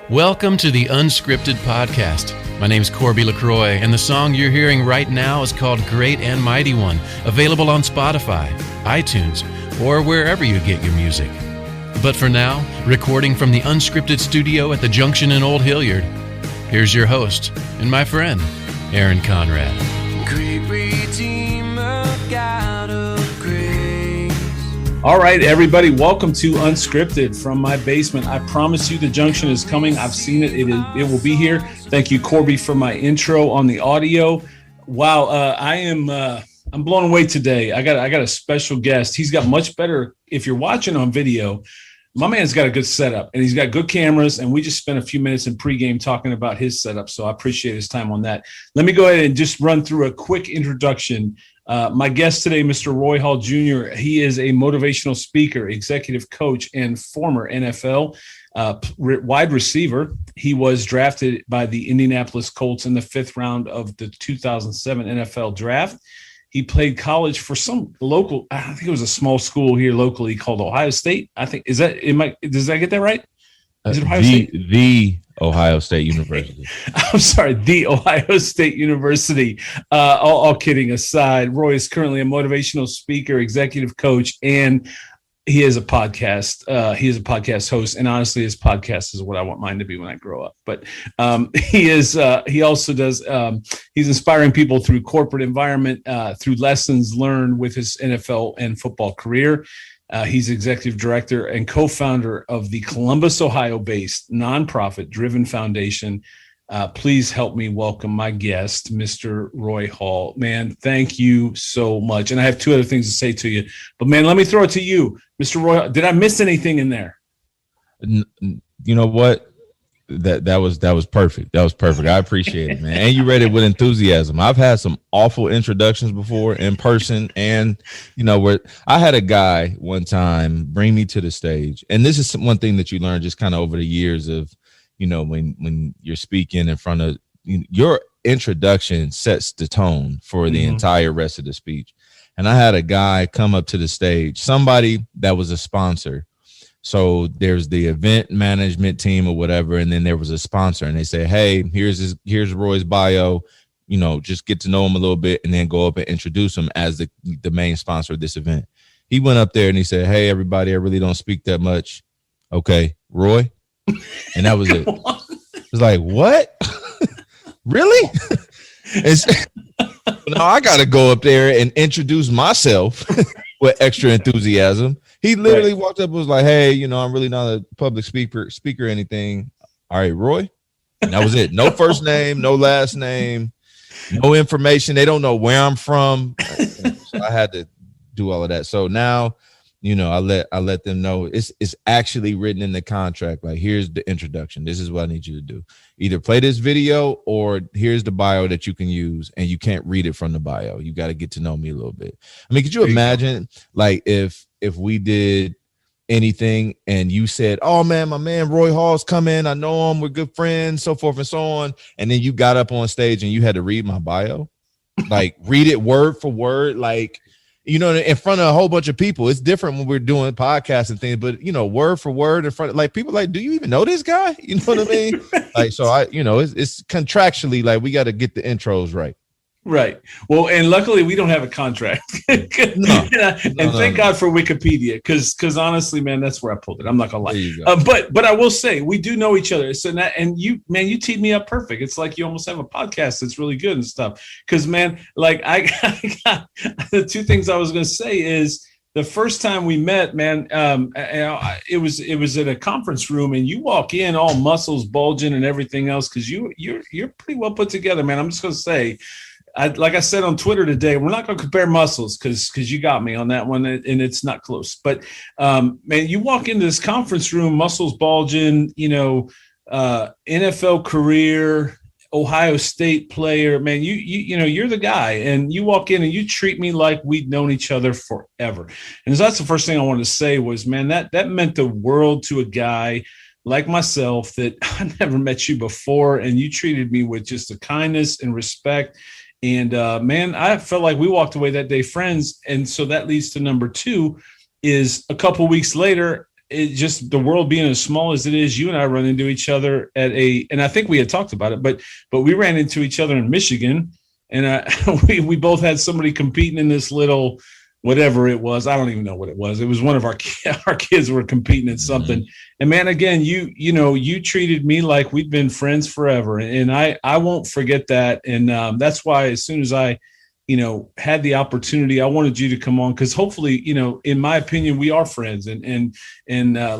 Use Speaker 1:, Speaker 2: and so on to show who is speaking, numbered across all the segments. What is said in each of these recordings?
Speaker 1: Welcome to the Unscripted podcast. My name's Corby LaCroix, and the song you're hearing right now is called Great and Mighty One, available on Spotify, iTunes, or wherever you get your music. But for now, recording from the Unscripted studio at the Junction in Old Hilliard, here's your host and my friend, Aaron Conrad.
Speaker 2: Great Redeemer, God of grace.
Speaker 3: All right, everybody, welcome to Unscripted from my basement. I promise you the Junction is coming. I've seen it. It will be here. Thank you, Corby, for my intro on the audio. Wow, I'm blown away today. I got a special guest. He's got much better. If you're watching on video, my man's got a good setup and he's got good cameras. And we just spent a few minutes in pregame talking about his setup. So I appreciate his time on that. Let me go ahead and just run through a quick introduction. My guest today, Mr. Roy Hall Jr., he is a motivational speaker, executive coach, and former NFL wide receiver. He was drafted by the Indianapolis Colts in the 5th round of the 2007 NFL draft. He played college for some local, I think it was a small school here locally called Ohio State. I think, does I get that right? Is it Ohio State?
Speaker 4: The Ohio State University.
Speaker 3: I'm sorry, the Ohio State University. All kidding aside, Roy is currently a motivational speaker, executive coach, and he is a podcast. He is a podcast host, and honestly, his podcast is what I want mine to be when I grow up. But he also does. He's inspiring people through corporate environment, through lessons learned with his NFL and football career. He's executive director and co-founder of the Columbus, Ohio-based nonprofit Driven Foundation. Please help me welcome my guest, Mr. Roy Hall. Man, thank you so much. And I have two other things to say to you. But, man, let me throw it to you. Mr. Roy, did I miss anything in there?
Speaker 4: You know what? That was perfect. That was perfect. I appreciate it, man. And you read it with enthusiasm. I've had some awful introductions before in person, and where I had a guy one time bring me to the stage, and this is one thing that you learn just kind of over the years of, when you're speaking in front of your introduction sets the tone for the entire rest of the speech. And I had a guy come up to the stage, somebody that was a sponsor. So there's the event management team or whatever, and then there was a sponsor, and they say, "Hey, here's Roy's bio. Just get to know him a little bit, and then go up and introduce him as the main sponsor of this event." He went up there and he said, "Hey, everybody, I really don't speak that much. Okay, Roy," and that was it. It was like, what? Really? Now I got to go up there and introduce myself with extra enthusiasm. He literally walked up and was like, "Hey, I'm really not a public speaker or anything. All right, Roy." And that was it. No first name, no last name, no information. They don't know where I'm from. So I had to do all of that. So now, I let them know it's actually written in the contract. Like, here's the introduction. This is what I need you to do. Either play this video or here's the bio that you can use, and you can't read it from the bio. You got to get to know me a little bit. I mean, could you imagine like if we did anything and you said, "Oh man, my man Roy Hall's coming. I know him. We're good friends," so forth and so on. And then you got up on stage and you had to read my bio, like read it word for word, like, in front of a whole bunch of people. It's different when we're doing podcasts and things, but word for word in front of, like, people like, "Do you even know this guy?" You know what I mean? Right. Like, so it's contractually, like, we got to get the intros right.
Speaker 3: Right. Well, and luckily we don't have a contract. And thank God for Wikipedia, because honestly, man, that's where I pulled it. I'm not gonna lie. But I will say we do know each other. So you teed me up perfect. It's like you almost have a podcast that's really good and stuff. Because, man, like I got the two things I was gonna say is the first time we met, man, it was at a conference room, and you walk in all muscles bulging and everything else because you're pretty well put together, man. I'm just gonna say. Like I said on Twitter today, we're not going to compare muscles because you got me on that one, and it's not close. But, man, you walk into this conference room, muscles bulging, NFL career, Ohio State player, man, you're the guy, and you walk in and you treat me like we'd known each other forever. And so that's the first thing I wanted to say was, man, that meant the world to a guy like myself that I never met you before, and you treated me with just a kindness and respect. And, man, I felt like we walked away that day friends. And so that leads to number two is a couple weeks later, it just the world being as small as it is, you and I run into each other and I think we had talked about it, but we ran into each other in Michigan, and we both had somebody competing in this little whatever it was. I don't even know what it was. It was one of our kids were competing in something. And man, again, you treated me like we'd been friends forever. And I won't forget that. And that's why as soon as I, had the opportunity, I wanted you to come on, because hopefully, in my opinion, we are friends. And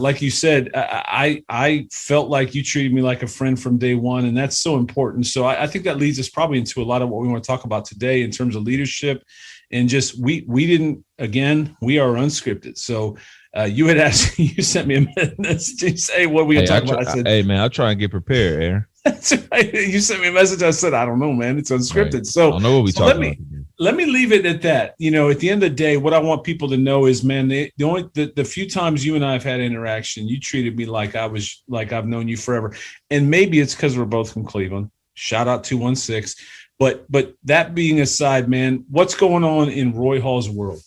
Speaker 3: like you said, I felt like you treated me like a friend from day one. And that's so important. So I think that leads us probably into a lot of what we want to talk about today in terms of leadership. And just we are unscripted. So you had asked, you sent me a message to say what we were talking about. I said,
Speaker 4: hey man, I'll try and get prepared, Aaron.
Speaker 3: That's right. You sent me a message. I said, I don't know, man. It's unscripted. Right. So
Speaker 4: I know what we talking about.
Speaker 3: Let me leave it at that. At the end of the day, what I want people to know is, man, the few times you and I have had interaction, you treated me like I've known you forever. And maybe it's because we're both from Cleveland. Shout out 216. But that being aside, man, what's going on in Roy Hall's world?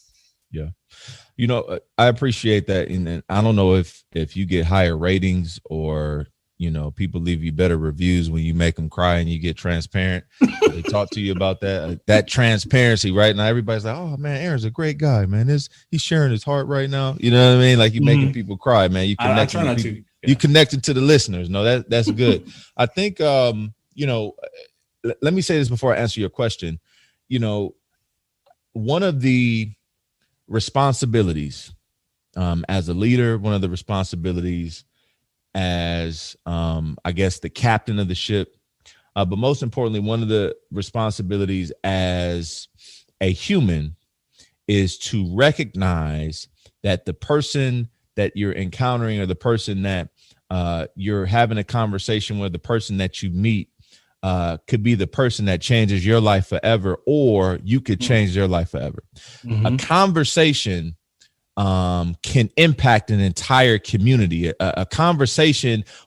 Speaker 4: Yeah. I appreciate that. And I don't know if you get higher ratings or, people leave you better reviews when you make them cry and you get transparent. They talk to you about that transparency, right? Now everybody's like, oh man, Aaron's a great guy, man. He's sharing his heart right now. You know what I mean? Like you making people cry, man. You connected
Speaker 3: I try not to. Yeah.
Speaker 4: You connected to the listeners. No, that's good. I think let me say this before I answer your question. One of the responsibilities as a leader, one of the responsibilities as, I guess, the captain of the ship, but most importantly, one of the responsibilities as a human is to recognize that the person that you're encountering or the person that you're having a conversation with, the person that you meet, could be the person that changes your life forever, or you could change their life forever. Mm-hmm. A conversation can impact an entire community.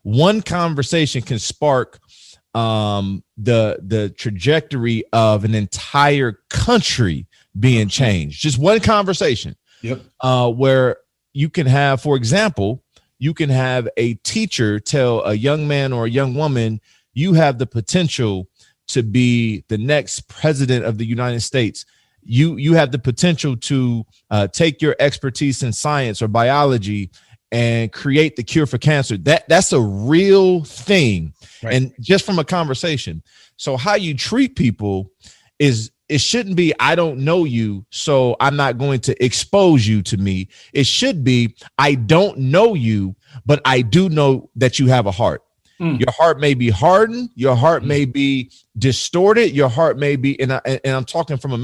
Speaker 4: One conversation can spark the trajectory of an entire country being changed. Just one conversation.
Speaker 3: Yep.
Speaker 4: Where you can have, for example, a teacher tell a young man or a young woman, you have the potential to be the next president of the United States. You have the potential to take your expertise in science or biology and create the cure for cancer. That's a real thing. Right. And just from a conversation. So how you treat people it shouldn't be, I don't know you, so I'm not going to expose you to me. It should be, I don't know you, but I do know that you have a heart. Your heart may be hardened. Your heart may be distorted. Your heart may be, and I'm talking from a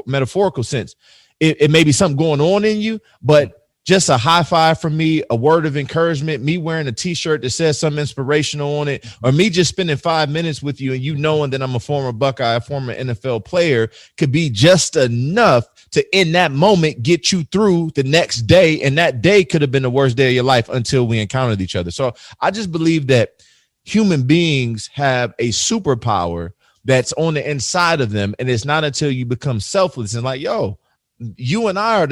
Speaker 4: metaphorical sense. It may be something going on in you, but just a high five from me, a word of encouragement, me wearing a t-shirt that says something inspirational on it, or me just spending 5 minutes with you and you knowing that I'm a former Buckeye, a former NFL player, could be just enough to, in that moment, get you through the next day. And that day could have been the worst day of your life until we encountered each other. So I just believe that human beings have a superpower that's on the inside of them. And it's not until you become selfless and like, yo, you and I are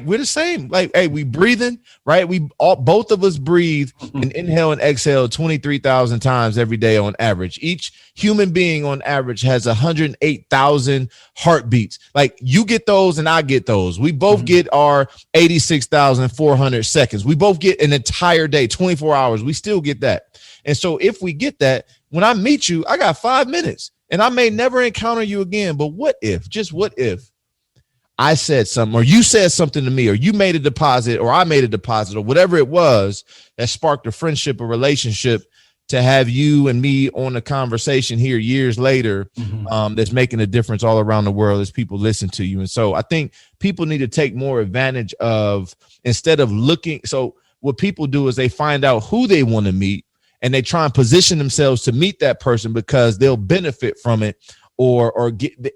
Speaker 4: we're the same. Like, hey, we breathing, right? Both of us breathe and inhale and exhale 23,000 times every day on average. Each human being on average has 108,000 heartbeats. Like you get those and I get those. We both get our 86,400 seconds. We both get an entire day, 24 hours. We still get that. And so if we get that, when I meet you, I got 5 minutes and I may never encounter you again. But what if I said something, or you said something to me, or you made a deposit, or I made a deposit, or whatever it was that sparked a friendship or relationship to have you and me on a conversation here years later, that's making a difference all around the world as people listen to you. And so I think people need to take more advantage of, instead of looking. So what people do is they find out who they want to meet and they try and position themselves to meet that person because they'll benefit from it,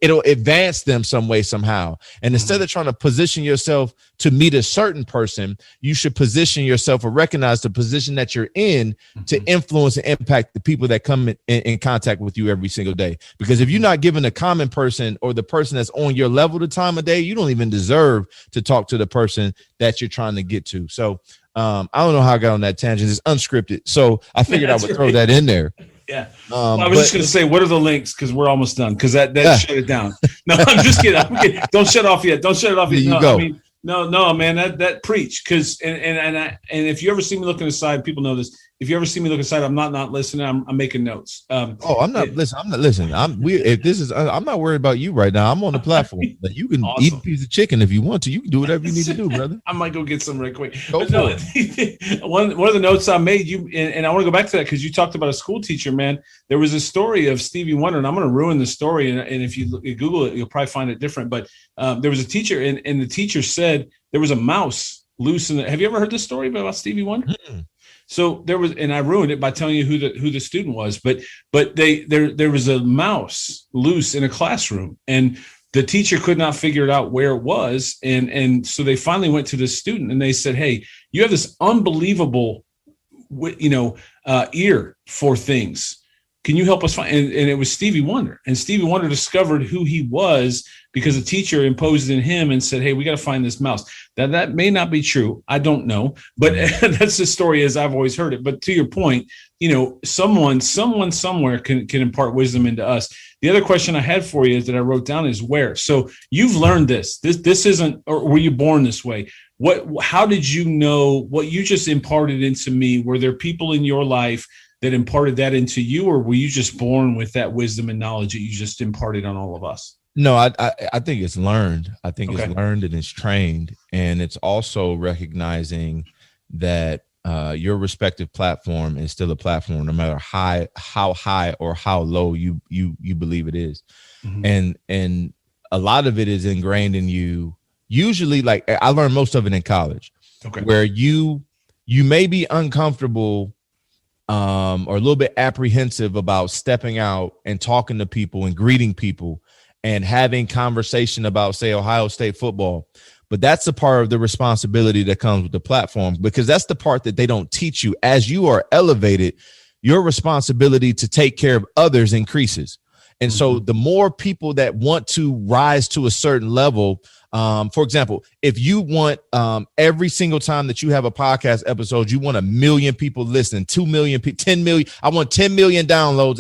Speaker 4: it'll advance them some way, somehow. And instead of trying to position yourself to meet a certain person, you should position yourself or recognize the position that you're in to influence and impact the people that come in contact with you every single day. Because if you're not giving the common person or the person that's on your level the time of day, you don't even deserve to talk to the person that you're trying to get to. So I don't know how I got on that tangent. It's unscripted. So I figured I would throw that in there.
Speaker 3: Yeah. I was just going to say, what are the links? Because we're almost done. Because that shut it down. No, I'm just kidding. I'm kidding. Don't shut off yet. Don't shut it off yet. No, I mean, no, man. That preach. Because and if you ever see me looking aside, people know this. If you ever see me look aside, I'm not listening. I'm making notes. I'm not listening. I'm not worried about you right now. I'm on the platform. You can eat a piece of chicken if you want to. You can do whatever you need to do, brother. I might go get some right quick. One of the notes I made, and I want to go back to that because you talked about a school teacher, man. There was a story of Stevie Wonder, and I'm going to ruin the story. And if you Google it, you'll probably find it different. But there was a teacher, and the teacher said there was a mouse loose in the. Have you ever heard this story about Stevie Wonder? Mm-mm. So there was, and I ruined it by telling you who the student was, but there was a mouse loose in a classroom, and the teacher could not figure it out where it was, and so they finally went to the student and they said, "Hey, you have this unbelievable, ear for things. Can you help us find?" And it was Stevie Wonder, and Stevie Wonder discovered who he was because the teacher imposed in him and said, "Hey, we got to find this mouse." That may not be true. I don't know, but that's the story as I've always heard it. But to your point, someone somewhere can impart wisdom into us. The other question I had for you is that I wrote down is where. So you've learned this. This isn't, or were you born this way? How did you know what you just imparted into me? Were there people in your life that imparted that into you, or were you just born with that wisdom and knowledge that you just imparted on all of us?
Speaker 4: No, I think it's learned. I think it's learned and it's trained. And it's also recognizing that your respective platform is still a platform, no matter how high or how low you believe it is. Mm-hmm. And a lot of it is ingrained in you. Usually, like I learned most of it in college, where you may be uncomfortable or a little bit apprehensive about stepping out and talking to people and greeting people and having conversation about, say, Ohio State football. But that's the part of the responsibility that comes with the platform, because that's the part that they don't teach you. As you are elevated, your responsibility to take care of others increases. And so the more people that want to rise to a certain level, for example, if you want every single time that you have a podcast episode, you want 1 million people listening, 2 million, 10 million. I want 10 million downloads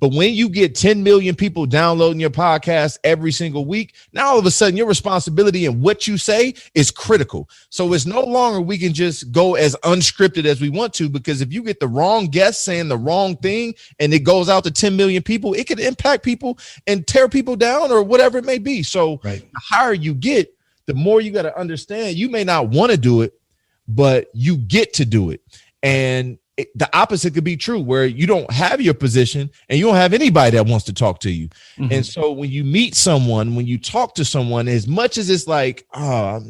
Speaker 4: but when you get 10 million people downloading your podcast every single week, now all of a sudden your responsibility and what you say is critical. So it's no longer we can just go as unscripted as we want to, because if you get the wrong guest saying the wrong thing and it goes out to 10 million people, it could impact people and tear people down or whatever it may be. So the higher you get, the more you got to understand you may not want to do it, but you get to do it. And the opposite could be true, where you don't have your position and you don't have anybody that wants to talk to you. Mm-hmm. And so when you meet someone, when you talk to someone, as much as it's like, I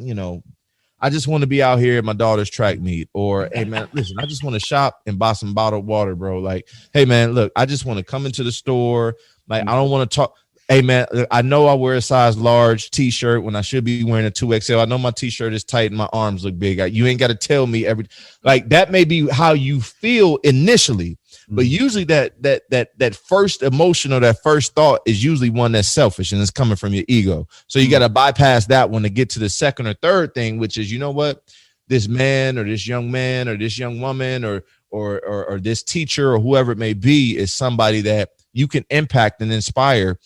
Speaker 4: just want to be out here at my daughter's track meet, or, hey man, listen, I just want to shop and buy some bottled water, bro. Like, hey man, look, I just want to come into the store. Like, I don't want to talk. Hey man, I know I wear a size large t-shirt when I should be wearing a 2XL. I know my t-shirt is tight and my arms look big. You ain't got to tell me that may be how you feel initially, but usually that first emotion or that first thought is usually one that's selfish and it's coming from your ego. So you got to bypass that one to get to the second or third thing, which is, you know what, this man or this young man or this young woman or this teacher or whoever it may be is somebody that you can impact and inspire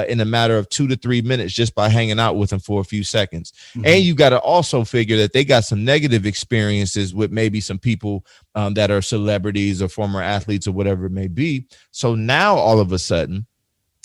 Speaker 4: in a matter of 2 to 3 minutes just by hanging out with them for a few seconds. Mm-hmm. And you got to also figure that they got some negative experiences with maybe some people that are celebrities or former athletes or whatever it may be. So now all of a sudden,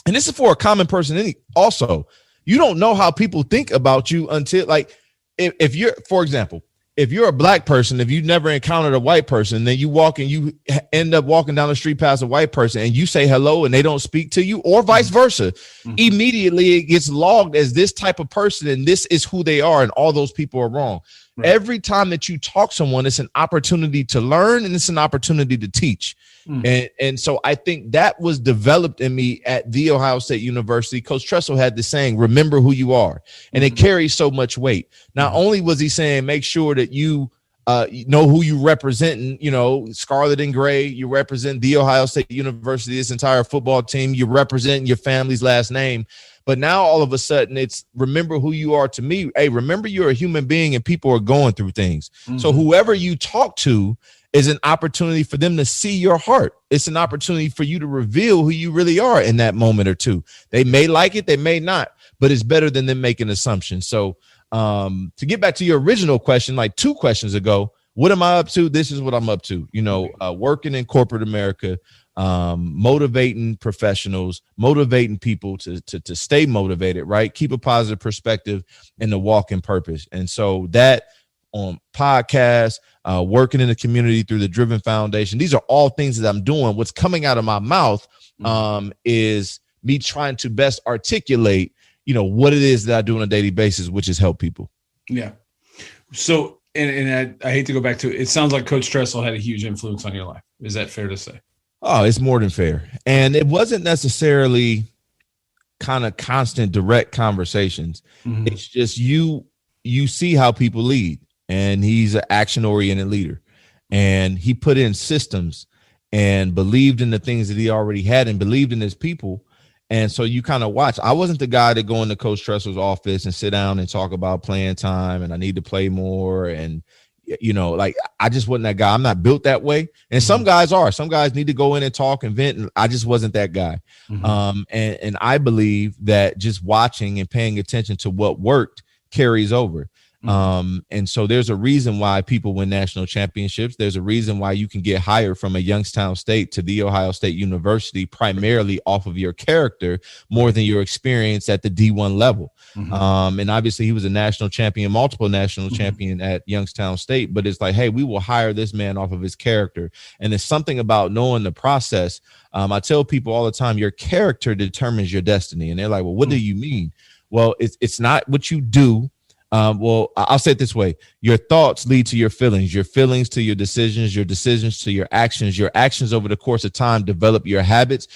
Speaker 4: and this is for a common person also, you don't know how people think about you until, like, if you're, for example, if you're a black person, if you've never encountered a white person, then you walk and you end up walking down the street past a white person and you say hello and they don't speak to you, or vice versa. Mm-hmm. Immediately it gets logged as this type of person and this is who they are, and all those people are wrong.
Speaker 3: Right.
Speaker 4: Every time that you talk to someone, it's an opportunity to learn and it's an opportunity to teach. And so I think that was developed in me at The Ohio State University. Coach Tressel had the saying, remember who you are. And it carries so much weight. Not only was he saying, make sure that you know who you represent, scarlet and gray, you represent The Ohio State University, this entire football team, you represent your family's last name. But now all of a sudden it's remember who you are to me. Hey, remember you're a human being and people are going through things. So whoever you talk to is an opportunity for them to see your heart. It's an opportunity for you to reveal who you really are in that moment or two. They may like it, they may not, but it's better than them making assumptions. So to get back to your original question, like 2 questions ago, what am I up to? This is what I'm up to, working in corporate America, motivating professionals, motivating people to stay motivated, right? Keep a positive perspective and to walk in purpose. And so that on podcasts, working in the community through the Driven Foundation, these are all things that I'm doing. What's coming out of my mouth is me trying to best articulate, what it is that I do on a daily basis, which is help people.
Speaker 3: Yeah. So, and I hate to go back to it. It sounds like Coach Tressel had a huge influence on your life. Is that fair to say?
Speaker 4: Oh, it's more than fair. And it wasn't necessarily kind of constant, direct conversations. It's just you see how people lead. And he's an action-oriented leader. And he put in systems and believed in the things that he already had and believed in his people. And so you kind of watch. I wasn't the guy to go into Coach Tressel's office and sit down and talk about playing time and I need to play more. And, I just wasn't that guy. I'm not built that way. And some guys are. Some guys need to go in and talk and vent. And I just wasn't that guy. And I believe that just watching and paying attention to what worked carries over. And so there's a reason why people win national championships. There's a reason why you can get hired from a Youngstown State to The Ohio State University, primarily off of your character more than your experience at the D1 level. And obviously he was a national champion, multiple national champion at Youngstown State, but it's like, hey, we will hire this man off of his character. And there's something about knowing the process. I tell people all the time, your character determines your destiny. And they're like, well, what do you mean? Well, it's not what you do. Well, I'll say it this way. Your thoughts lead to your feelings to your decisions to your actions over the course of time develop your habits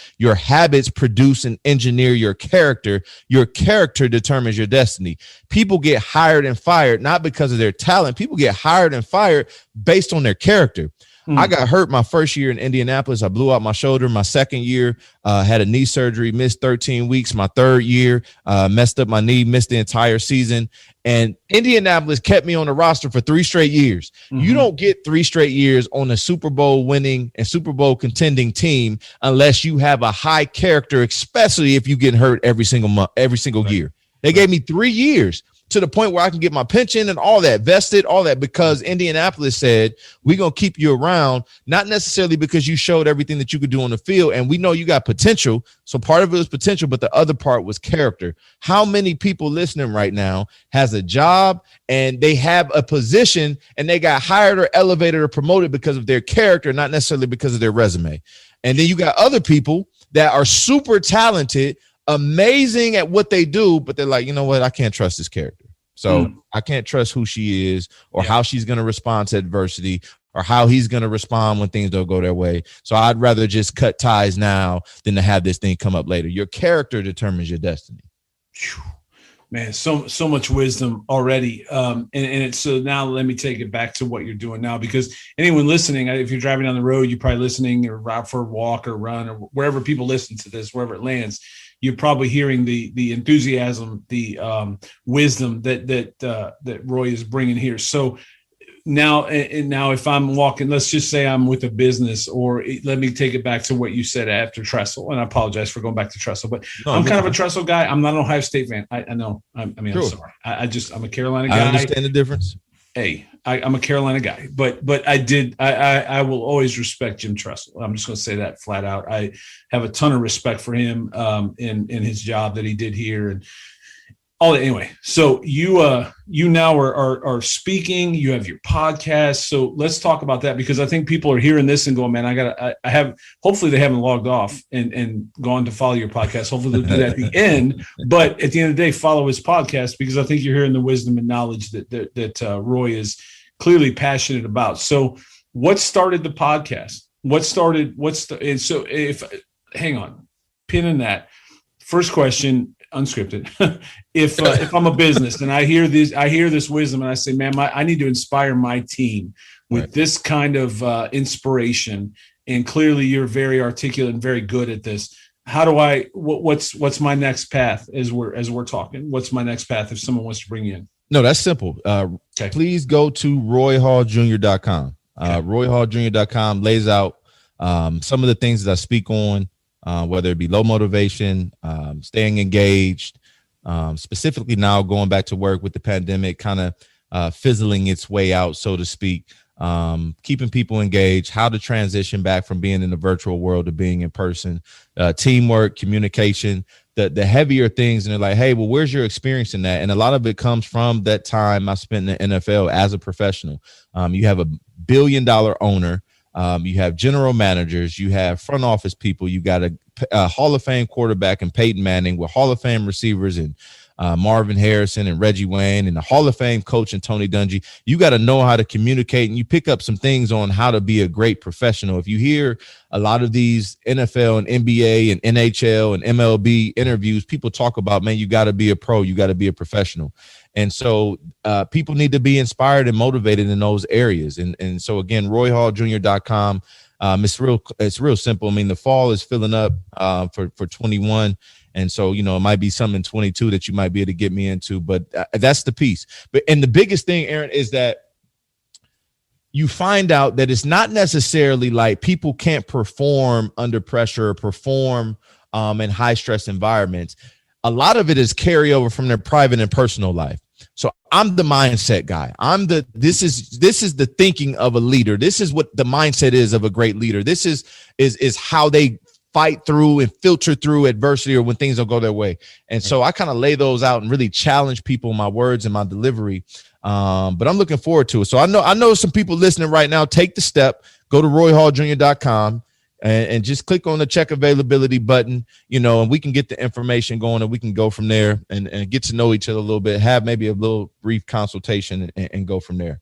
Speaker 4: produce and engineer your character determines your destiny. People get hired and fired not because of their talent. People get hired and fired based on their character. I got hurt my first year in Indianapolis. I blew out my shoulder. My second year, had a knee surgery, missed 13 weeks. My third year, messed up my knee, missed the entire season. And Indianapolis kept me on the roster for 3 straight years. You don't get 3 straight years on a Super Bowl winning and Super Bowl contending team unless you have a high character, especially if you get hurt every single month, every single year. They gave me 3 years. To the point where I can get my pension and all that vested, all that, because Indianapolis said, we're going to keep you around, not necessarily because you showed everything that you could do on the field. And we know you got potential. So part of it was potential, but the other part was character. How many people listening right now has a job and they have a position and they got hired or elevated or promoted because of their character, not necessarily because of their resume? And then you got other people that are super talented, amazing at what they do, but they're like, you know what? I can't trust this character. So I can't trust who she is or how she's going to respond to adversity or how he's going to respond when things don't go their way. So I'd rather just cut ties now than to have this thing come up later. Your character determines your destiny.
Speaker 3: Man, so much wisdom already. And it's so now let me take it back to what you're doing now, because anyone listening, if you're driving down the road, you're probably listening or out for a walk or run or wherever people listen to this, wherever it lands, you're probably hearing the enthusiasm, the wisdom that Roy is bringing here. So now if I'm walking, let's just say I'm with a business, or let me take it back to what you said after Tressel, and I apologize for going back to Tressel, but I'm kind of a Tressel guy. I'm not an Ohio State fan. I know. I'm sorry. I'm a Carolina guy.
Speaker 4: I understand the difference.
Speaker 3: Hey, I'm a Carolina guy, but I will always respect Jim Tressel. I'm just going to say that flat out. I have a ton of respect for him in his job that he did here. Oh, anyway, so you now are speaking. You have your podcast. So let's talk about that, because I think people are hearing this and going, man, I have. Hopefully, they haven't logged off and gone to follow your podcast. Hopefully, they'll do that at the end. But at the end of the day, follow his podcast, because I think you're hearing the wisdom and knowledge that Roy is clearly passionate about. So, what started the podcast? Hang on, pin in that. First question. Unscripted. If I'm a business and I hear this wisdom and I say, man, I need to inspire my team with this kind of inspiration, and clearly you're very articulate and very good at this. How do what's my next path as we're talking? What's my next path if someone wants to bring you in?
Speaker 4: No, that's simple. Okay. Please go to royhalljr.com. royhalljr.com lays out some of the things that I speak on. Whether it be low motivation, staying engaged, specifically now going back to work with the pandemic, kind of fizzling its way out, so to speak, keeping people engaged, how to transition back from being in the virtual world to being in person, teamwork, communication, the heavier things. And they're like, hey, well, where's your experience in that? And a lot of it comes from that time I spent in the NFL as a professional. You have a $1 billion owner. You have general managers, you have front office people, you got a Hall of Fame quarterback and Peyton Manning with Hall of Fame receivers and Marvin Harrison and Reggie Wayne and the Hall of Fame coach and Tony Dungy. You got to know how to communicate, and you pick up some things on how to be a great professional. If you hear a lot of these NFL and NBA and NHL and MLB interviews, people talk about, man, you got to be a pro, you got to be a professional. And so people need to be inspired and motivated in those areas. And so, again, royhalljr.com. It's real simple. I mean, the fall is filling up for 21. And so, it might be something in 22 that you might be able to get me into. But that's the piece. And the biggest thing, Aaron, is that you find out that it's not necessarily like people can't perform under pressure or perform in high stress environments. A lot of it is carryover from their private and personal life. So I'm the mindset guy. This is the thinking of a leader. This is what the mindset is of a great leader. This is how they fight through and filter through adversity or when things don't go their way. And so I kind of lay those out and really challenge people in my words and my delivery. But I'm looking forward to it. So I know some people listening right now. Take the step, go to royhalljr.com. And just click on the check availability button, and we can get the information going, and we can go from there and get to know each other a little bit, have maybe a little brief consultation and go from there.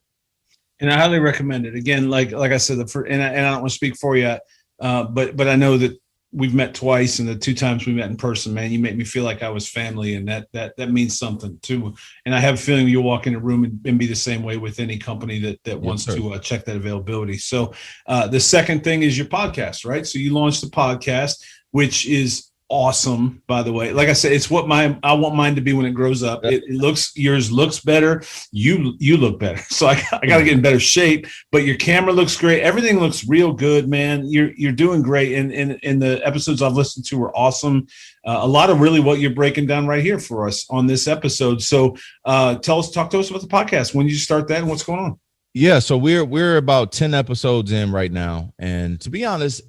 Speaker 3: And I highly recommend it. Again, like I said, and I don't want to speak for you, but I know that we've met twice, and the 2 times we met in person, man, you make me feel like I was family, and that means something too. And I have a feeling you'll walk in a room and be the same way with any company that wants to check that availability. So the second thing is your podcast, right? So you launched the podcast, which is awesome, by the way. Like I said, it's what I want mine to be when it grows up. Yours looks better. You look better. So I got to get in better shape, but your camera looks great. Everything looks real good, man. You're doing great. And the episodes I've listened to were awesome. A lot of really what you're breaking down right here for us on this episode. So talk to us about the podcast. When did you start that and what's going on?
Speaker 4: Yeah. So we're about 10 episodes in right now. And to be honest,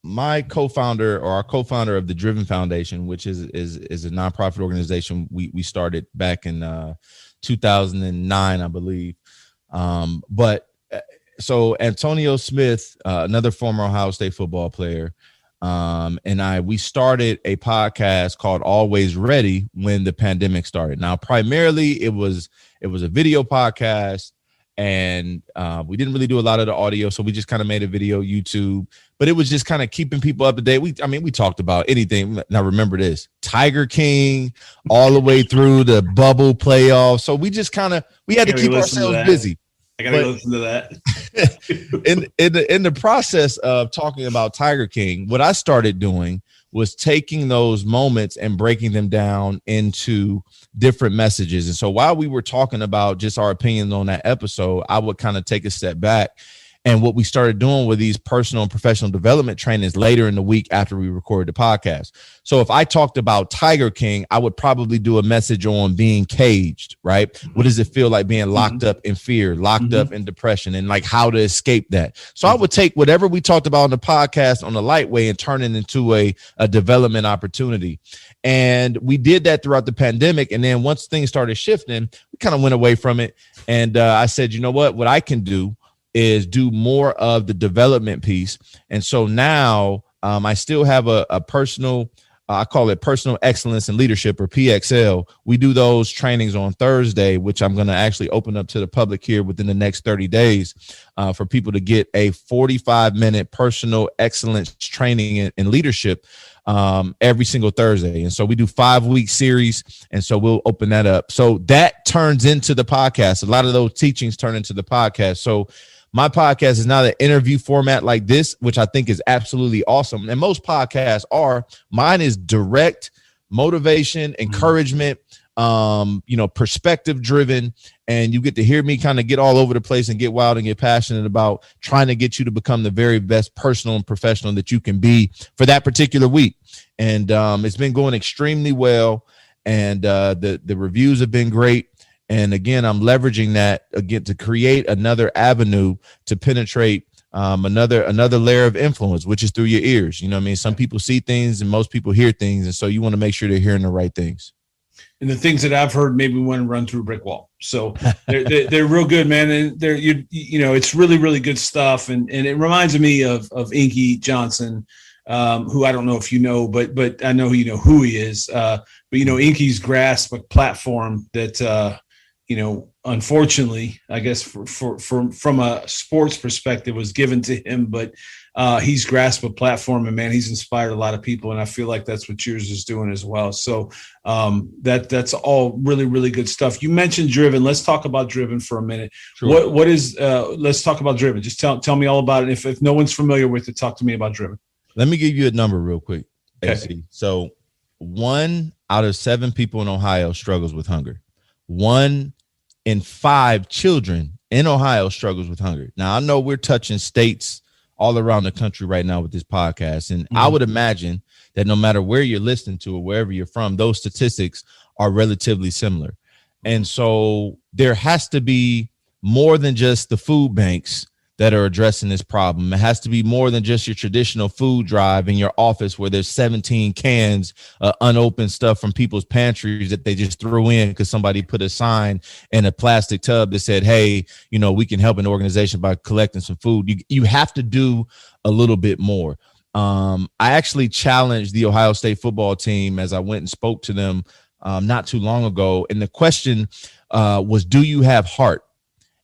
Speaker 4: my co-founder or our co-founder of the Driven Foundation, which is a nonprofit organization we started back in 2009, I believe. So Antonio Smith, another former Ohio State football player, and we started a podcast called Always Ready when the pandemic started. Now, primarily it was a video podcast. And we didn't really do a lot of the audio, so we just kind of made a video, YouTube. But it was just kind of keeping people up to date. We talked about anything. Now, remember this, Tiger King, all the way through the bubble playoffs. So we just we had to keep ourselves busy.
Speaker 3: I got to listen to that.
Speaker 4: in the process of talking about Tiger King, what I started doing was taking those moments and breaking them down into different messages. And so while we were talking about just our opinions on that episode, I would kind of take a step back And what we started doing with these personal and professional development trainings later in the week after we recorded the podcast. So if I talked about Tiger King, I would probably do a message on being caged, right? What does it feel like being locked up in fear, locked up in depression, and like how to escape that? So I would take whatever we talked about on the podcast on the light way and turn it into a development opportunity. And we did that throughout the pandemic. And then once things started shifting, we kind of went away from it. And I said, you know what I can do is do more of the development piece. And so now I still have a personal, I call it personal excellence and leadership, or PXL. We do those trainings on Thursday, which I'm going to actually open up to the public here within the next 30 days for people to get a 45-minute personal excellence training in leadership every single Thursday. And so we do 5-week series. And so we'll open that up. So that turns into the podcast. A lot of those teachings turn into the podcast. So my podcast is not an interview format like this, which I think is absolutely awesome. And most podcasts are. Mine is direct motivation, encouragement, perspective driven. And you get to hear me kind of get all over the place and get wild and get passionate about trying to get you to become the very best personal and professional that you can be for that particular week. And it's been going extremely well. And the reviews have been great. And again, I'm leveraging that again to create another avenue to penetrate another layer of influence, which is through your ears. You know what I mean? Some people see things and most people hear things. And so you want to make sure they're hearing the right things.
Speaker 3: And the things that I've heard maybe want to run through a brick wall. So they're real good, man. And they're, it's really, really good stuff. And it reminds me of Inky Johnson, who I don't know if you know, but I know you know who he is. But Inky's grasped a platform that, unfortunately, I guess from a sports perspective was given to him, but he's grasped a platform, and man, he's inspired a lot of people. And I feel like that's what yours is doing as well. So that's all really, really good stuff. You mentioned Driven. Let's talk about Driven for a minute. Sure. What is, let's talk about Driven. Just tell me all about it. If no one's familiar with it, talk to me about Driven.
Speaker 4: Let me give you a number real quick.
Speaker 3: Okay.
Speaker 4: AC. So 1 out of 7 people in Ohio struggles with hunger. 1 in 5 children in Ohio struggles with hunger. Now, I know we're touching states all around the country right now with this podcast. And I would imagine that no matter where you're listening to or wherever you're from, those statistics are relatively similar. And so there has to be more than just the food banks that are addressing this problem. It has to be more than just your traditional food drive in your office where there's 17 cans unopened stuff from people's pantries that they just threw in because somebody put a sign in a plastic tub that said, hey, we can help an organization by collecting some food. You have to do a little bit more. I actually challenged the Ohio State football team as I went and spoke to them not too long ago. And the question was, do you have heart?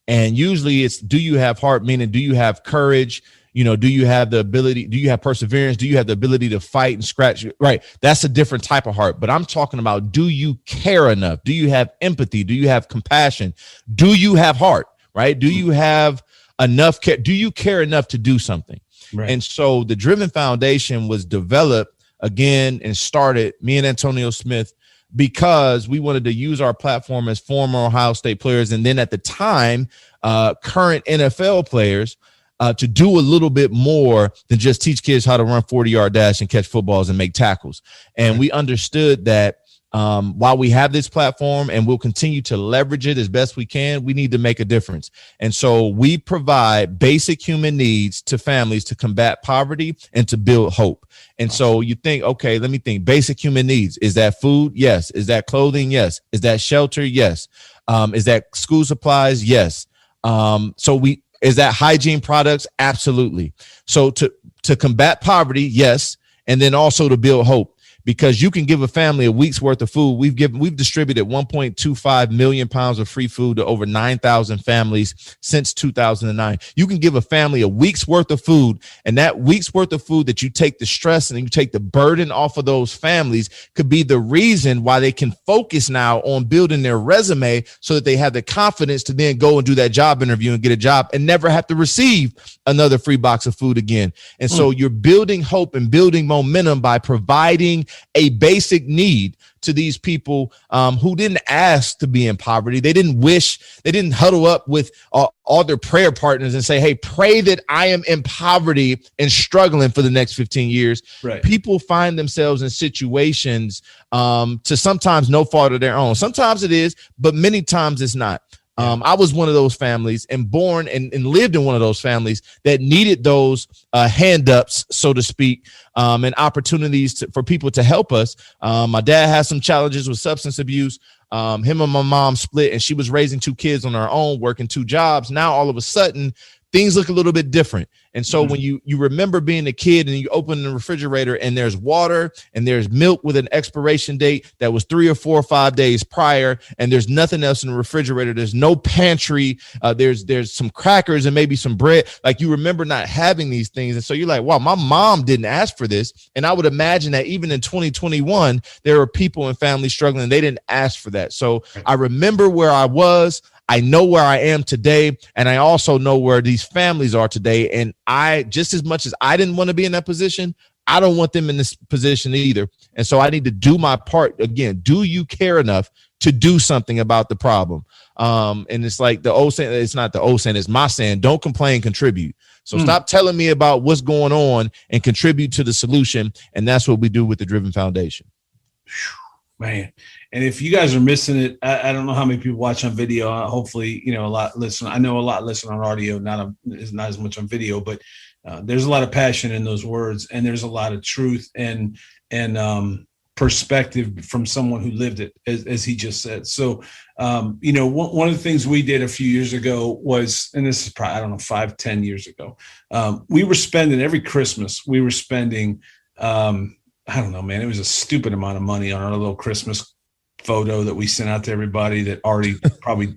Speaker 4: And usually it's, do you have heart? Meaning, do you have courage? Do you have the ability? Do you have perseverance? Do you have the ability to fight and scratch? Right. That's a different type of heart. But I'm talking about, do you care enough? Do you have empathy? Do you have compassion? Do you have heart? Right. Do you have enough care? Do you care enough to do something? Right. And so the Driven Foundation was developed again and started, me and Antonio Smith, because we wanted to use our platform as former Ohio State players, and then at the time, current NFL players, to do a little bit more than just teach kids how to run 40-yard dash and catch footballs and make tackles. And we understood that while we have this platform and we'll continue to leverage it as best we can, we need to make a difference. And so we provide basic human needs to families to combat poverty and to build hope. And so you think, okay, let me think. Basic human needs. Is that food? Yes. Is that clothing? Yes. Is that shelter? Yes. Is that school supplies? Yes. Is that hygiene products? Absolutely. So to combat poverty, yes. And then also to build hope. Because you can give a family a week's worth of food. We've distributed 1.25 million pounds of free food to over 9,000 families since 2009. You can give a family a week's worth of food, and that week's worth of food that you take the stress and you take the burden off of those families could be the reason why they can focus now on building their resume so that they have the confidence to then go and do that job interview and get a job and never have to receive another free box of food again. And so you're building hope and building momentum by providing a basic need to these people who didn't ask to be in poverty. They didn't huddle up with all their prayer partners and say, hey, pray that I am in poverty and struggling for the next 15 years.
Speaker 3: Right.
Speaker 4: People find themselves in situations to sometimes no fault of their own. Sometimes it is, but many times it's not. I was one of those families and born and lived in one of those families that needed those hand ups, so to speak, and opportunities for people to help us. My dad had some challenges with substance abuse. Him and my mom split, and she was raising 2 kids on her own, working 2 jobs. Now, all of a sudden, things look a little bit different. And so when you remember being a kid and you open the refrigerator and there's water and there's milk with an expiration date that was 3 or 4 or 5 days prior, and there's nothing else in the refrigerator, there's no pantry, there's some crackers and maybe some bread. Like, you remember not having these things. And so you're like, wow, my mom didn't ask for this. And I would imagine that even in 2021, there are people and families struggling. They didn't ask for that. So I remember where I was. I know where I am today, and I also know where these families are today. And I, just as much as I didn't want to be in that position, I don't want them in this position either. And so I need to do my part. Again, do you care enough to do something about the problem? And it's like the old saying, it's not the old saying, it's my saying, don't complain, contribute. So stop telling me about what's going on and contribute to the solution. And that's what we do with the Driven Foundation.
Speaker 3: Man. And if you guys are missing it, I don't know how many people watch on video. Hopefully, a lot listen. I know a lot listen on audio, not as much on video, but there's a lot of passion in those words, and there's a lot of truth and perspective from someone who lived it, as he just said. So, one of the things we did a few years ago was, and this is probably, I don't know, 5-10 years ago, we were spending every Christmas, I don't know, man, it was a stupid amount of money on our little Christmas photo that we sent out to everybody that already probably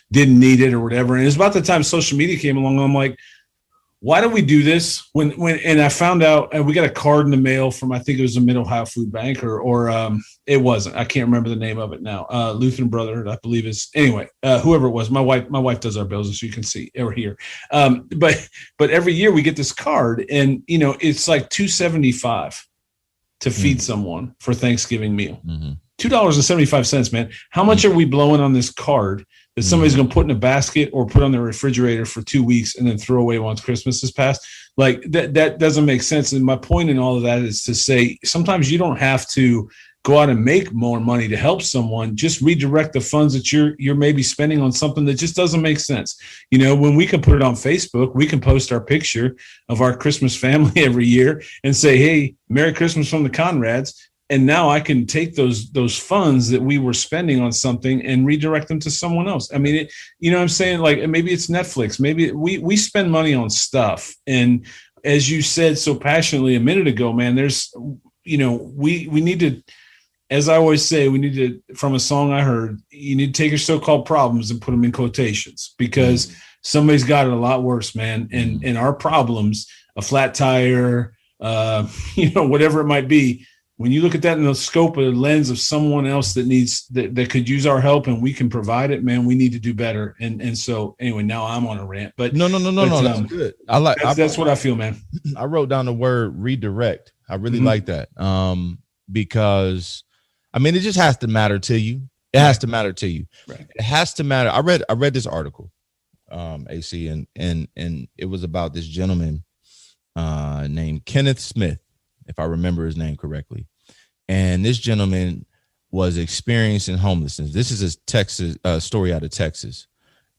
Speaker 3: didn't need it or whatever. And it was about the time social media came along. I'm like, why do we do this? And I found out, and we got a card in the mail from, I think it was the Mid-Ohio Food Bank or it wasn't, I can't remember the name of it now. Lutheran Brotherhood, I believe is, anyway, whoever it was, my wife does our bills, so you can see or hear. But every year we get this card, and, it's like $2.75 to feed someone for Thanksgiving meal. $2.75, man. How much are we blowing on this card that somebody's going to put in a basket or put on the refrigerator for 2 weeks and then throw away once Christmas is past? Like, that doesn't make sense. And my point in all of that is to say, sometimes you don't have to go out and make more money to help someone. Just redirect the funds that you're maybe spending on something that just doesn't make sense. When we can put it on Facebook, we can post our picture of our Christmas family every year and say, hey, Merry Christmas from the Conrads. And now I can take those funds that we were spending on something and redirect them to someone else. I mean, what I'm saying? Like, maybe it's Netflix. Maybe we spend money on stuff. And as you said so passionately a minute ago, man, there's, we need to, as I always say, we need to, from a song I heard, you need to take your so-called problems and put them in quotations, because somebody's got it a lot worse, man. And our problems, a flat tire, whatever it might be, when you look at that in the scope of the lens of someone else that could use our help and we can provide it, man, we need to do better. And so anyway, now I'm on a rant, but no,
Speaker 4: that's good.
Speaker 3: That's what I feel, man.
Speaker 4: I wrote down the word redirect. I really like that. Because I mean, it just has to matter to you. It has to matter to you. Right. It has to matter. I read this article, AC, and it was about this gentleman named Kenneth Smith, if I remember his name correctly. And this gentleman was experiencing homelessness. This is a Texas story out of Texas,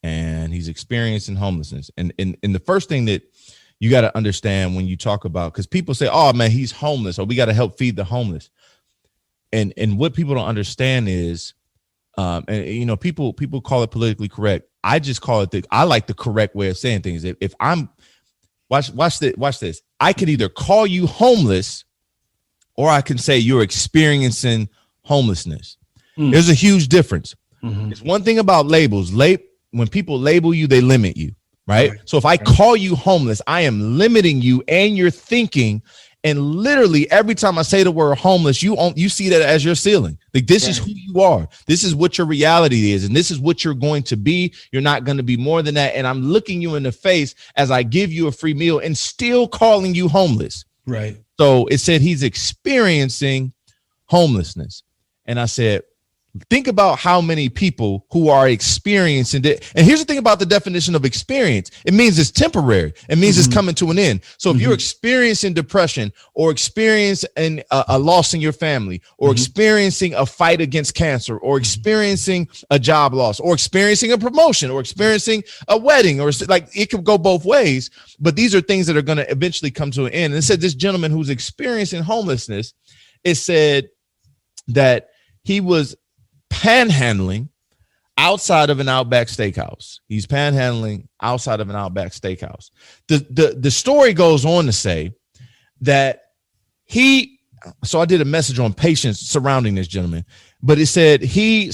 Speaker 4: and he's experiencing homelessness. And the first thing that you got to understand when you talk about, because people say, oh man, he's homeless, or we got to help feed the homeless. And what people don't understand is, people call it politically correct. I just call it I like the correct way of saying things. If I'm watch this. I can either call you homeless, or I can say you're experiencing homelessness. There's a huge difference. It's one thing about labels. When people label you, they limit you, right? So if I call you homeless, I am limiting you and your thinking. And literally every time I say the word homeless, you see that as your ceiling. Like, this is who you are. This is what your reality is. And this is what you're going to be. You're not going to be more than that. And I'm looking you in the face as I give you a free meal and still calling you homeless.
Speaker 3: Right.
Speaker 4: So it said he's experiencing homelessness. And I said, think about how many people who are experiencing it. And here's the thing about the definition of experience. It means it's temporary. It means it's coming to an end. So if you're experiencing depression or experiencing a loss in your family or experiencing a fight against cancer or experiencing a job loss or experiencing a promotion or experiencing a wedding, or like it could go both ways. But these are things that are going to eventually come to an end. And it said this gentleman who's experiencing homelessness, it said that he was panhandling outside of an Outback Steakhouse. He's panhandling outside of an Outback Steakhouse. The story goes on to say that so I did a message on patience surrounding this gentleman, but it said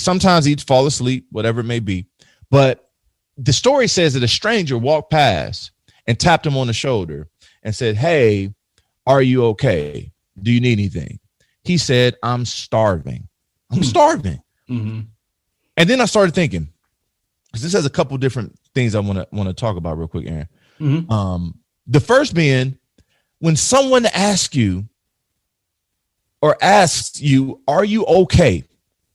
Speaker 4: sometimes he'd fall asleep, whatever it may be. But the story says that a stranger walked past and tapped him on the shoulder and said, "Hey, are you okay? Do you need anything?" He said, "I'm starving. I'm starving." And then I started thinking, because this has a couple different things I want to talk about real quick, Aaron. The first being, when someone asks you, "Are you okay?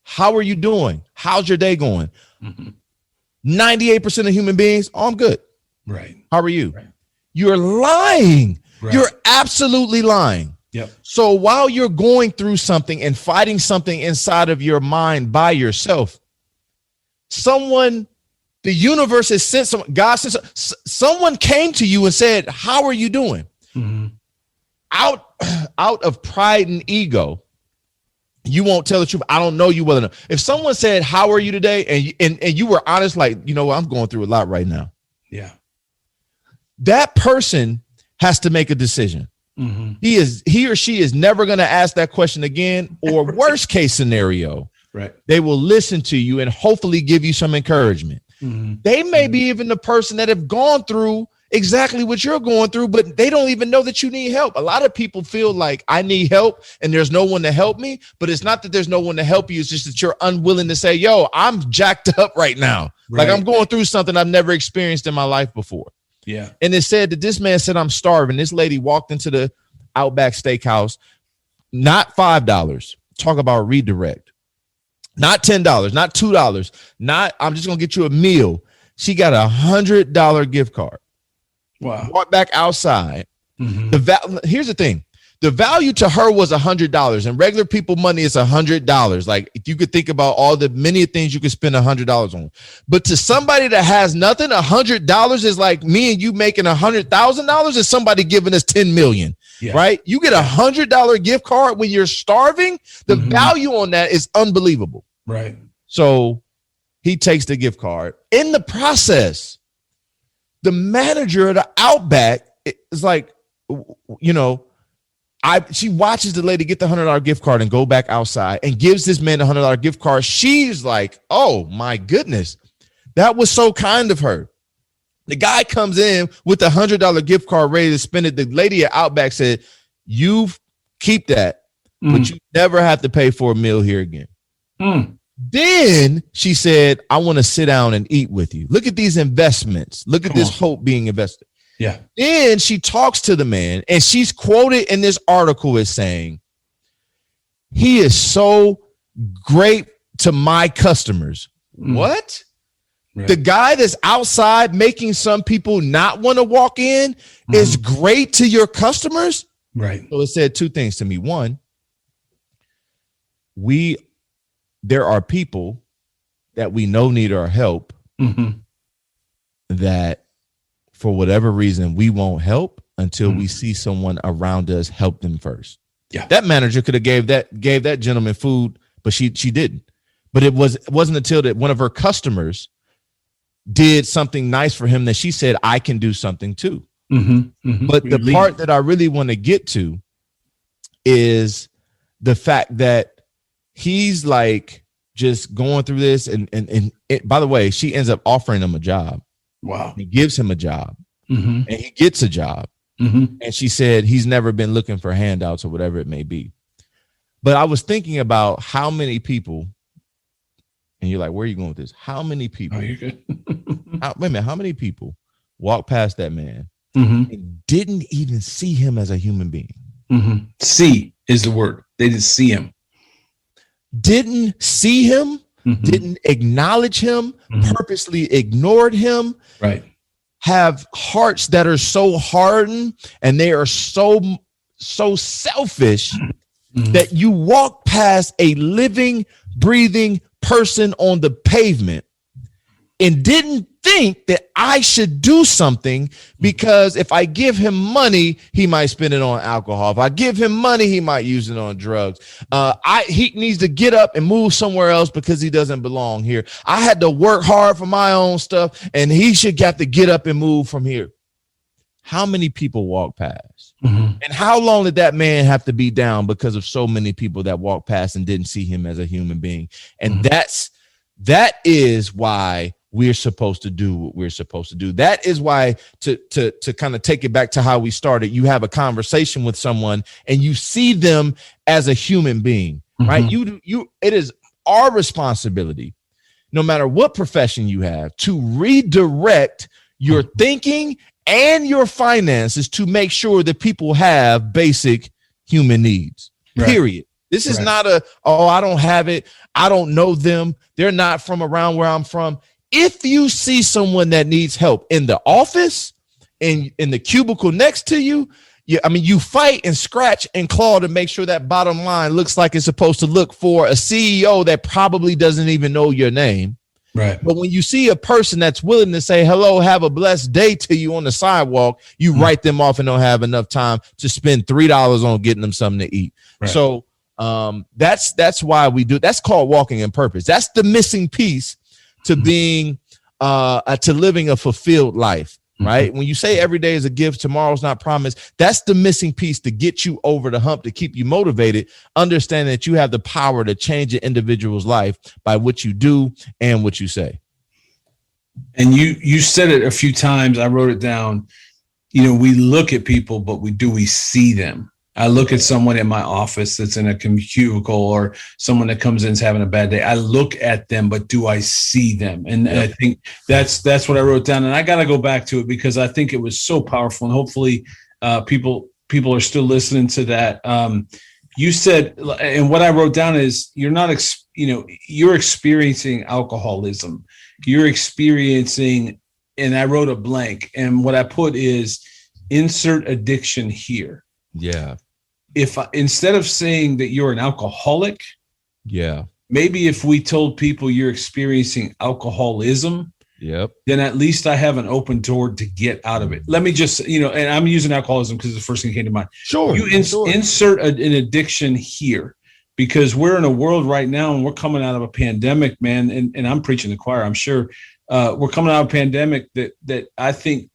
Speaker 4: How are you doing? How's your day going?" 98% of human beings, "Oh, I'm good."
Speaker 3: Right.
Speaker 4: "How are you?"
Speaker 3: Right.
Speaker 4: You're lying.
Speaker 3: Right.
Speaker 4: You're absolutely lying.
Speaker 3: Yep.
Speaker 4: So while you're going through something and fighting something inside of your mind by yourself, the universe has sent someone came to you and said, "How are you doing?" Out of pride and ego, you won't tell the truth. "I don't know you well enough." If someone said, "How are you today?" and you were honest, like, "You know what, I'm going through a lot right now."
Speaker 3: Yeah.
Speaker 4: That person has to make a decision. He or she is never going to ask that question again, or worst case scenario,
Speaker 3: right,
Speaker 4: they will listen to you and hopefully give you some encouragement. They may be even the person that have gone through exactly what you're going through, but they don't even know that you need help. A lot of people feel like, I need help and there's no one to help me, but it's not that there's no one to help you. It's just that you're unwilling to say, "Yo, I'm jacked up right now.
Speaker 3: Right.
Speaker 4: Like I'm going through something I've never experienced in my life before."
Speaker 3: Yeah.
Speaker 4: And it said that this man said, "I'm starving." This lady walked into the Outback Steakhouse, not $5. Talk about redirect. Not $10, not $2, not "I'm just gonna get you a meal." She got $100 gift card.
Speaker 3: Wow.
Speaker 4: Walked back outside. Here's the thing. The value to her was $100, and regular people money is $100. Like, if you could think about all the many things you could spend $100 on, but to somebody that has nothing, $100 is like me and you making $100,000 and somebody giving us 10 million. Yeah. Right? You get $100 gift card when you're starving. The value on that is unbelievable.
Speaker 3: Right.
Speaker 4: So he takes the gift card. In the process, the manager of the Outback is like, she watches the lady get the $100 gift card and go back outside and gives this man a $100 gift card. She's like, "Oh my goodness, that was so kind of her." The guy comes in with the $100 gift card ready to spend it. The lady at Outback said, "You keep that, but you never have to pay for a meal here again." Then she said, "I want to sit down and eat with you. Look at these investments. Look at this hope being invested."
Speaker 3: Yeah.
Speaker 4: Then she talks to the man, and she's quoted in this article as saying, "He is so great to my customers." What? Right. The guy that's outside making some people not want to walk in is great to your customers?
Speaker 3: Right.
Speaker 4: So it said two things to me. One, there are people that we know need our help that for whatever reason we won't help until we see someone around us help them first.
Speaker 3: Yeah.
Speaker 4: That manager could have gave that gentleman food, but she didn't. But it wasn't until that one of her customers did something nice for him that she said, "I can do something too." But the part that I really want to get to is the fact that he's like just going through this, and by the way, she ends up offering him a job.
Speaker 3: Wow.
Speaker 4: He gives him a job, and he gets a job. And she said he's never been looking for handouts or whatever it may be. But I was thinking about how many people, and you're like, "Where are you going with this?" How many people?
Speaker 3: Oh, you're good.
Speaker 4: Wait a minute. How many people walked past that man and didn't even see him as a human being?
Speaker 3: See is the word. They didn't see him.
Speaker 4: didn't see him, didn't acknowledge him, purposely ignored him,
Speaker 3: right,
Speaker 4: have hearts that are so hardened and they are so selfish that you walk past a living, breathing person on the pavement and didn't think that I should do something, because if I give him money, he might spend it on alcohol. If I give him money, he might use it on drugs. He needs to get up and move somewhere else because he doesn't belong here. I had to work hard for my own stuff, and he should have to get up and move from here. How many people walk past? And how long did that man have to be down because of so many people that walked past and didn't see him as a human being? And that is why we're supposed to do what we're supposed to do. That is why, to kind of take it back to how we started, you have a conversation with someone and you see them as a human being, right? It is our responsibility, no matter what profession you have, to redirect your thinking and your finances to make sure that people have basic human needs, period. This is not I don't have it, I don't know them, they're not from around where I'm from. If you see someone that needs help in the office, in the cubicle next to you, you fight and scratch and claw to make sure that bottom line looks like it's supposed to look for a CEO that probably doesn't even know your name. Right. But when you see a person that's willing to say hello, have a blessed day to you on the sidewalk, you write them off and don't have enough time to spend $3 on getting them something to eat. Right. So that's why we do. That's called walking in purpose. That's the missing piece to being to living a fulfilled life, right? When you say every day is a gift, tomorrow's not promised, that's the missing piece to get you over the hump, to keep you motivated, understanding that you have the power to change an individual's life by what you do and what you say.
Speaker 3: And you said it a few times. I wrote it down. We look at people, but we see them. I look at someone in my office that's in a cubicle, or someone that comes in is having a bad day. I look at them, but do I see them? And I think that's what I wrote down. And I got to go back to it because I think it was so powerful. And hopefully people are still listening to that. You said, and what I wrote down is you're experiencing alcoholism. You're experiencing, and I wrote a blank. And what I put is insert addiction here.
Speaker 4: Yeah.
Speaker 3: Instead of saying that you're an alcoholic, maybe if we told people you're experiencing alcoholism, then at least I have an open door to get out of it. Let me just, and I'm using alcoholism because it's the first thing that came to mind.
Speaker 4: Sure.
Speaker 3: Insert an addiction here, because we're in a world right now and we're coming out of a pandemic, man. And I'm preaching the choir, I'm sure. We're coming out of a pandemic that I think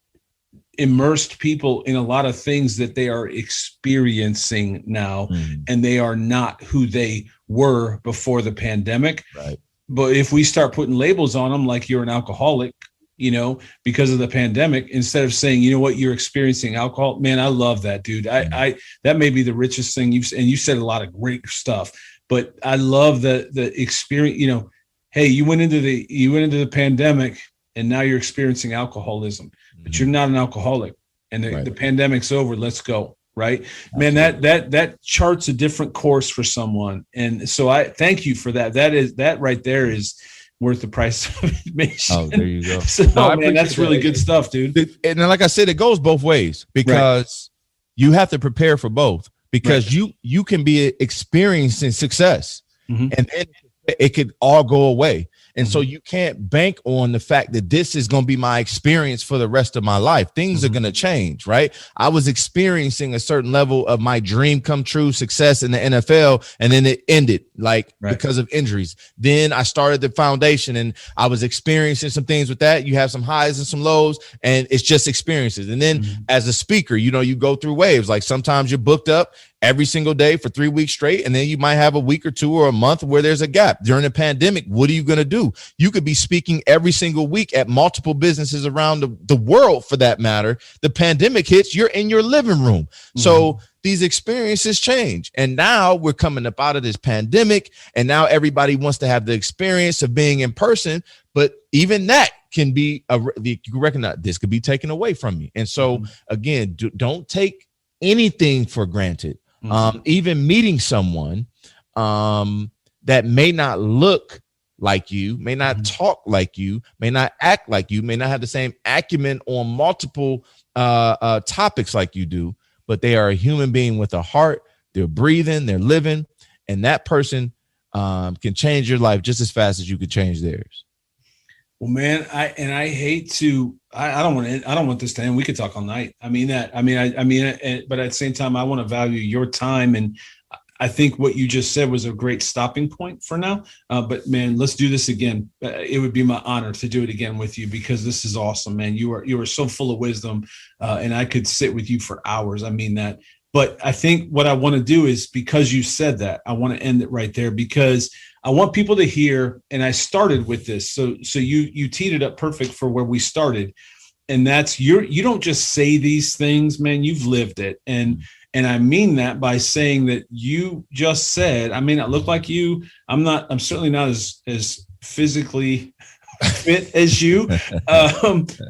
Speaker 3: immersed people in a lot of things that they are experiencing now, and they are not who they were before the pandemic. Right. But if we start putting labels on them, like you're an alcoholic, because of the pandemic, instead of saying, you're experiencing alcohol, man, I love that, dude. I that may be the richest thing you said a lot of great stuff, but I love the experience. Hey, you went into the pandemic and now you're experiencing alcoholism. But you're not an alcoholic, and the pandemic's over. Let's go. Right, man. That charts a different course for someone, and so I thank you for that. That right there is worth the price of admission.
Speaker 4: Oh, there you go.
Speaker 3: So, man, that's really good stuff, dude.
Speaker 4: And like I said, it goes both ways, because you have to prepare for both, because you can be experiencing success, and then it could all go away. And so you can't bank on the fact that this is going to be my experience for the rest of my life. Things are going to change, right? I was experiencing a certain level of my dream come true success in the NFL, and then it ended because of injuries. Then I started the foundation and I was experiencing some things with that. You have some highs and some lows, and it's just experiences. And then as a speaker, you go through waves. Like sometimes you're booked up every single day for 3 weeks straight, and then you might have a week or two or a month where there's a gap. During the pandemic, what are you going to do? You could be speaking every single week at multiple businesses around the world, for that matter. The pandemic hits, you're in your living room. So these experiences change. And now we're coming up out of this pandemic, and now everybody wants to have the experience of being in person. But even that can be, you recognize this could be taken away from you. And so again, don't take anything for granted. Even meeting someone that may not look like you, may not talk like you, may not act like you, may not have the same acumen on multiple topics like you do, but they are a human being with a heart. They're breathing, they're living, and that person can change your life just as fast as you could change theirs.
Speaker 3: Well, man, I hate to. I don't want this to end. We could talk all night. But at the same time, I want to value your time, and I think what you just said was a great stopping point for now. But man, let's do this again. It would be my honor to do it again with you, because this is awesome, man. You are so full of wisdom, and I could sit with you for hours. I mean that. But I think what I want to do is, because you said that, I want to end it right there, because I want people to hear, and I started with this. So you teed it up perfect for where we started. And that's you don't just say these things, man, you've lived it. And I mean that by saying that you just said, I may not look like you. I'm certainly not as physically fit as you.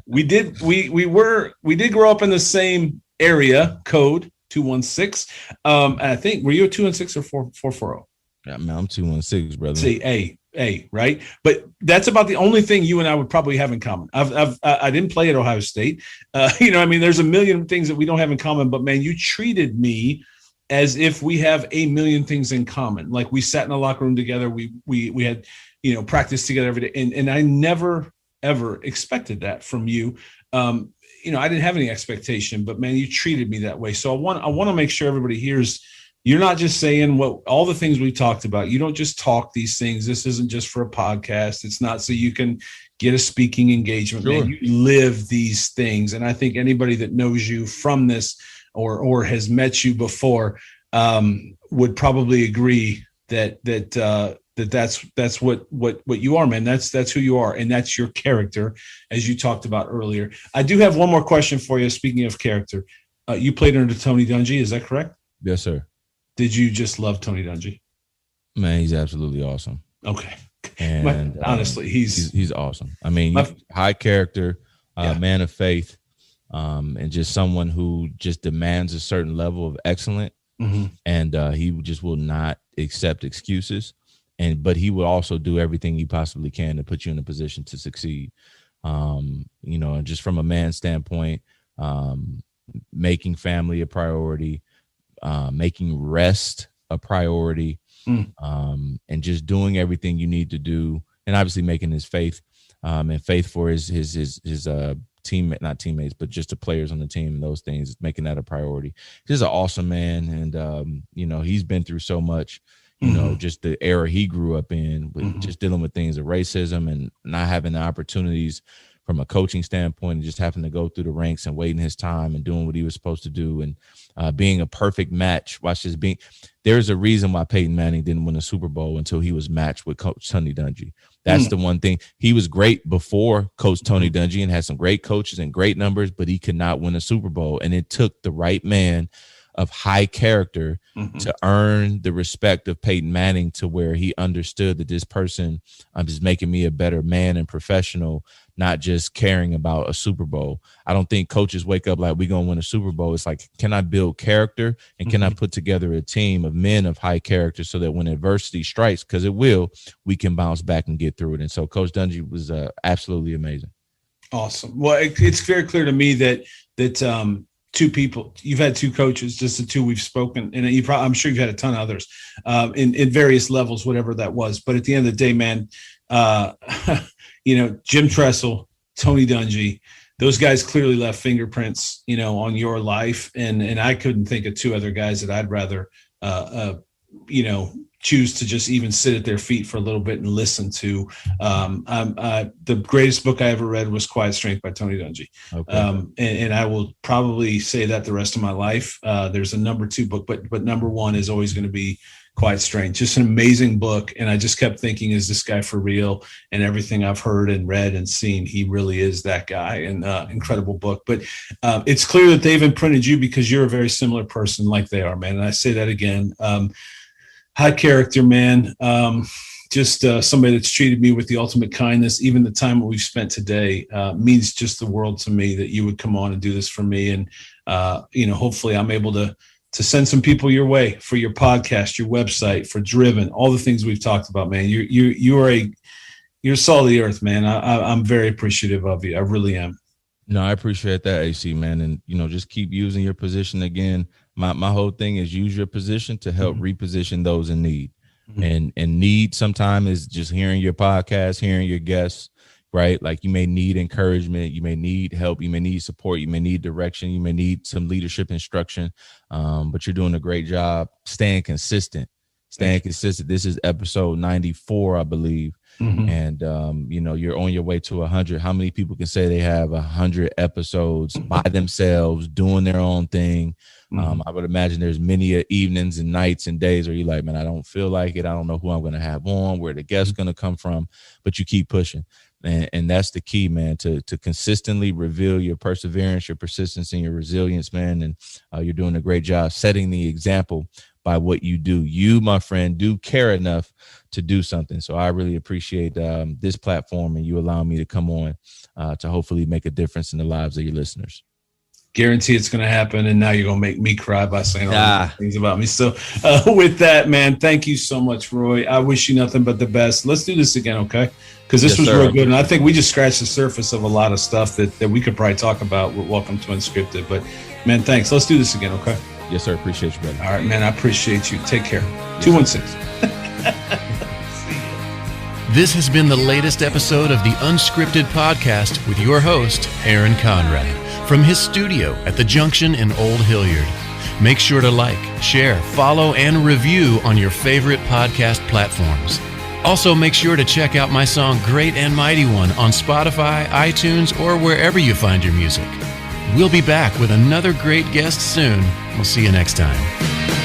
Speaker 3: We did grow up in the same area code, 216. I think, were you a 216 or 440?
Speaker 4: Yeah, man, I'm 216, brother.
Speaker 3: See, A, right? But that's about the only thing you and I would probably have in common. I didn't play at Ohio State. There's a million things that we don't have in common, but man, you treated me as if we have a million things in common. Like, we sat in the locker room together. We had, practice together every day. And I never, ever expected that from you. I didn't have any expectation, but man, you treated me that way. So I want to make sure everybody hears, you're not just saying all the things we talked about. You don't just talk these things. This isn't just for a podcast. It's not so you can get a speaking engagement. Sure. Man, you live these things. And I think anybody that knows you from this or has met you before would probably agree that's what you are, man. That's who you are. And that's your character, as you talked about earlier. I do have one more question for you. Speaking of character, you played under Tony Dungy. Is that correct?
Speaker 4: Yes, sir.
Speaker 3: Did you just love Tony Dungy?
Speaker 4: Man, he's absolutely awesome.
Speaker 3: Okay.
Speaker 4: And
Speaker 3: honestly, he's
Speaker 4: awesome. High character, man of faith, and just someone who just demands a certain level of excellence. Mm-hmm. And he just will not accept excuses. But he will also do everything he possibly can to put you in a position to succeed. Just from a man's standpoint, making family a priority, making rest a priority, and just doing everything you need to do, and obviously making his faith and faith for his not teammates, but just the players on the team and those things, making that a priority. He's an awesome man, and he's been through so much. Just the era he grew up in, with just dealing with things of racism and not having the opportunities from a coaching standpoint, and just having to go through the ranks and waiting his time and doing what he was supposed to do, and being a perfect match. There's a reason why Peyton Manning didn't win a Super Bowl until he was matched with Coach Tony Dungy. That's the one thing. He was great before Coach Tony Dungy and had some great coaches and great numbers, but he could not win a Super Bowl. And it took the right man of high character to earn the respect of Peyton Manning, to where he understood that this person is making me a better man and professional, not just caring about a Super Bowl. I don't think coaches wake up like, we're going to win a Super Bowl. It's like, can I build character, and can I put together a team of men of high character so that when adversity strikes, because it will, we can bounce back and get through it. And so Coach Dungy was absolutely amazing. Awesome.
Speaker 3: Well, it's very clear to me that two people, you've had two coaches, just the two we've spoken, and I'm sure you've had a ton of others in various levels, whatever that was. But at the end of the day, man, Jim Tressel, Tony Dungy, those guys clearly left fingerprints, on your life. And I couldn't think of two other guys that I'd rather, choose to just even sit at their feet for a little bit and listen to. The greatest book I ever read was Quiet Strength by Tony Dungy. Okay. And I will probably say that the rest of my life. There's a number 2 book, but number 1 is always going to be Quiet Strength. Just an amazing book. And I just kept thinking, is this guy for real? And everything I've heard and read and seen, he really is that guy. And incredible book. But it's clear that they've imprinted you, because you're a very similar person like they are, man. And I say that again. High character, man. Just somebody that's treated me with the ultimate kindness. Even the time that we've spent today means just the world to me, that you would come on and do this for me. And, hopefully I'm able to to send some people your way for your podcast, your website, for Driven, all the things we've talked about, man. You're salt of the earth, man. I'm very appreciative of you. I really am.
Speaker 4: No, I appreciate that, AC, man. And, just keep using your position again. My whole thing is use your position to help reposition those in need. And need sometimes is just hearing your podcast, hearing your guests, right? Like you may need encouragement, you may need help, you may need support, you may need direction, you may need some leadership instruction. But you're doing a great job staying consistent. This is episode 94, I believe. And, you're on your way to 100. How many people can say they have 100 episodes by themselves doing their own thing? I would imagine there's many evenings and nights and days where you're like, man, I don't feel like it. I don't know who I'm going to have on, where the guest's going to come from, but you keep pushing. And that's the key, man, to consistently reveal your perseverance, your persistence, and your resilience, man. And you're doing a great job setting the example by what you do. You, my friend, do care enough to do something. So I really appreciate this platform and you allowing me to come on to hopefully make a difference in the lives of your listeners.
Speaker 3: Guarantee it's going to happen. And now you're going to make me cry by saying all these things about me. So with that, man, thank you so much, Roy. I wish you nothing but the best. Let's do this again, okay? Because this was real good. And I think we just scratched the surface of a lot of stuff that we could probably talk about with Welcome to Unscripted. But, man, thanks. Let's do this again, okay?
Speaker 4: Yes, sir. Appreciate you, brother.
Speaker 3: All right, man. I appreciate you. Take care. 216.
Speaker 1: This has been the latest episode of the Unscripted podcast with your host, Aaron Conrad, from his studio at the Junction in Old Hilliard. Make sure to like, share, follow, and review on your favorite podcast platforms. Also, make sure to check out my song Great and Mighty One on Spotify, iTunes, or wherever you find your music. We'll be back with another great guest soon. We'll see you next time.